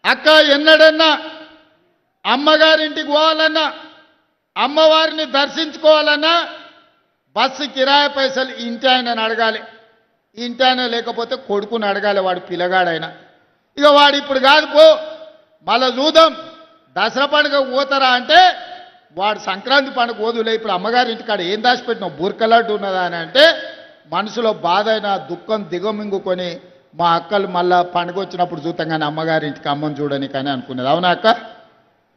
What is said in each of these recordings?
అక్క ఎన్నడన్నా అమ్మగారింటికి పోవాలన్నా అమ్మవారిని దర్శించుకోవాలన్నా బస్సు కిరాయి పైసలు ఇంటి ఆయనని అడగాలి. ఇంటి ఆయన లేకపోతే కొడుకుని అడగాలి, వాడు పిల్లగాడైనా. ఇక వాడు ఇప్పుడు కాదు పో మళ్ళా చూద్దాం దసరా పండుగ పోతారా అంటే వాడు సంక్రాంతి పండుగ పోదులే, ఇప్పుడు అమ్మగారి ఇంటికాడ ఏం దాచిపెట్టినావు బుర్కలాంటి ఉన్నదా అని అంటే మనసులో బాధ అయినా దుఃఖం దిగమింగుకొని మా అక్కలు మళ్ళా పండుగ వచ్చినప్పుడు చూద్దాం కానీ అమ్మగారి ఇంటికి అమ్మని చూడని కానీ అనుకునేది. అవునా అక్క?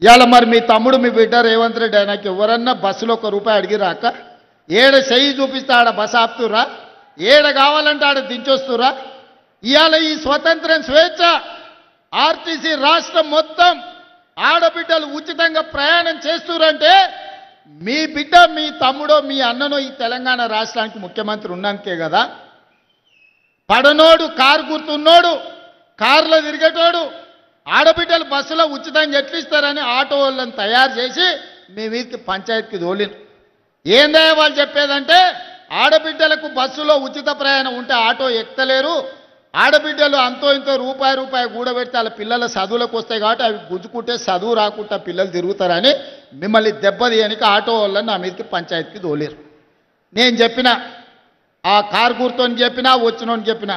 ఇవాళ మరి మీ తమ్ముడు మీ బిడ్డ రేవంత్ రెడ్డి ఆయనకి ఎవరన్నా బస్సులో ₹1 అడిగిరా అక్క? ఏడ చెయ్యి చూపిస్తే ఆడ బస్సు ఆపుతురా, ఏడ కావాలంటే ఆడ దించొస్తురా? ఇవాళ ఈ స్వతంత్రం స్వేచ్ఛ ఆర్టీసీ రాష్ట్రం మొత్తం ఆడబిడ్డలు ఉచితంగా ప్రయాణం చేస్తురంటే మీ బిడ్డ మీ తమ్ముడో మీ అన్ననో ఈ తెలంగాణ రాష్ట్రానికి ముఖ్యమంత్రి ఉన్నాకే కదా. పడనోడు కారు గుర్తున్నోడు కారులో తిరిగేటోడు ఆడబిడ్డలు బస్సులో ఉచితంగా ఎట్లు ఇస్తారని ఆటో వాళ్ళని తయారు చేసి మీ వీరికి పంచాయతీకి తోలిను. ఏందే వాళ్ళు చెప్పేదంటే ఆడబిడ్డలకు బస్సులో ఉచిత ప్రయాణం ఉంటే ఆటో ఎక్కలేరు, ఆడబిడ్డలు అంతో ఇంతో రూపాయి కూడబెడితే వాళ్ళ పిల్లల చదువులకు వస్తాయి కాబట్టి అవి గుంజుకుంటే చదువు రాకుండా పిల్లలు తిరుగుతారని మిమ్మల్ని దెబ్బతీయనికి ఆటో వాళ్ళని నా మీదకి పంచాయతీకి తోలేరు. నేను చెప్పిన ఆ కారు గుర్తోని చెప్పినా వచ్చినోని చెప్పినా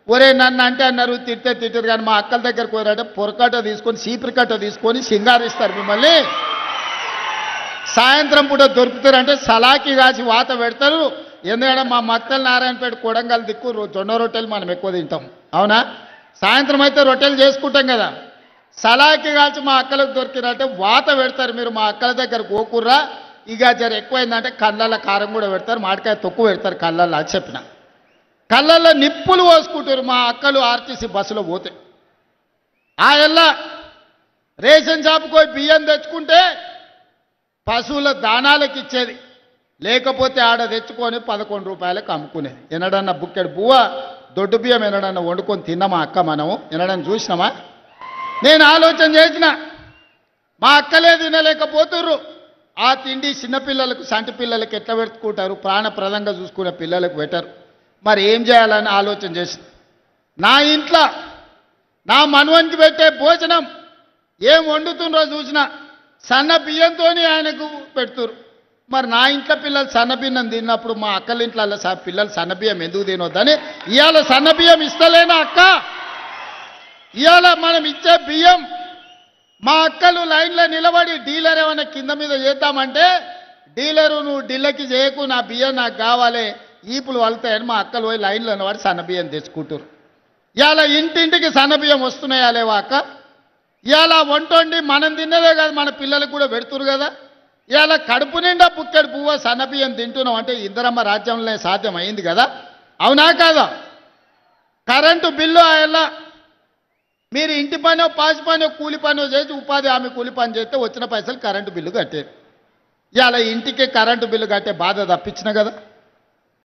ఒరే నన్ను అంటే అన్నారు తిట్టే తిట్టరు కానీ మా అక్కల దగ్గరకు పోయారంటే పొరకట్ట తీసుకొని చీపురికట్ట తీసుకొని సింగారిస్తారు మిమ్మల్ని. సాయంత్రం పూట దొరుకుతారంటే సలాకి కాసి వాత పెడతారు. ఎందుకంటే మా మక్తల్ నారాయణపేట కొడంగల్ దిక్కు జొన్న రొట్టెలు మనం ఎక్కువ తింటాం. అవునా? సాయంత్రం అయితే రొట్టెలు చేసుకుంటాం కదా. సలాకి కాల్చి మా అక్కలకు దొరికినంటే వాత పెడతారు. మీరు మా అక్కల దగ్గర గోకుర్రా ఇక జర ఎక్కువైందంటే కళ్ళల్లో కారం కూడా పెడతారు, మామిడికాయ తొక్కు పెడతారు కళ్ళల్లో. అది చెప్పిన కళ్ళల్లో నిప్పులు పోసుకుంటారు మా అక్కలు ఆర్టీసీ బస్సులో పోతే. ఆ ఎల్ల రేషన్ షాపుకి పోయి బియ్యం తెచ్చుకుంటే పశువుల దానాలకు ఇచ్చేది, లేకపోతే ఆడ తెచ్చుకొని ₹11 అమ్ముకునేది. ఎన్నడన్నా బుక్కెడు బువ్వ దొడ్డు బియ్యం ఎన్నడన్నా వండుకొని తిన్నామా అక్క మనము? ఎన్నడన్నా చూసినామా? నేను ఆలోచన చేసిన మా అక్కలే తినలేకపోతుర్రు, ఆ తిండి చిన్నపిల్లలకు సంటి పిల్లలకు ఎట్లా పెట్టుకుంటారు, ప్రాణప్రదంగా చూసుకునే పిల్లలకు పెట్టరు. మరి ఏం చేయాలని ఆలోచన చేసిన నా ఇంట్లో నా మనవనికి పెట్టే భోజనం ఏం వండుతుండ్రో చూసిన సన్న బియ్యంతో ఆయనకు పెడుతురు. మరి నా ఇంట్లో పిల్లలు సన్నబియ్యం తిన్నప్పుడు మా అక్కల ఇంట్లో పిల్లలు సన్నబియ్యం ఎందుకు తినొద్దని ఇవాళ సన్నబియ్యం ఇస్తలేనా అక్క? ఇవాళ మనం ఇచ్చే బియ్యం మా అక్కలు లైన్లో నిలబడి డీలర్ ఏమైనా కింద మీద చేద్దామంటే డీలరు నువ్వు ఢిల్లీకి చేయకు, నా బియ్యం నాకు కావాలి, ఈపులు వలుతాయని మా అక్కలు పోయి లైన్లో నిలబడి సన్నబియ్యం తెచ్చుకుంటారు. ఇవాళ ఇంటింటికి సన్నబియ్యం వస్తున్నాయా లేవా అక్క? ఇవాళ వంటండి మనం తిన్నదే కాదు మన పిల్లలకు కూడా పెడుతురు కదా. ఇవాళ కడుపు నిండా బుక్కెడు పువ్వు సన్నబియ్యం తింటున్నాం అంటే ఇందిరమ్మ రాజ్యంలో సాధ్యం అయింది కదా. అవునా కాదా? కరెంటు బిల్లు అలా మీరు ఇంటి పనో పాసి పనో కూలి పనో చేసి ఉపాధి హామీ కూలి పని చేస్తే వచ్చిన పైసలు కరెంటు బిల్లు కట్టారు. ఇవాళ ఇంటికి కరెంటు బిల్లు కట్టే బాధ తప్పించిన కదా.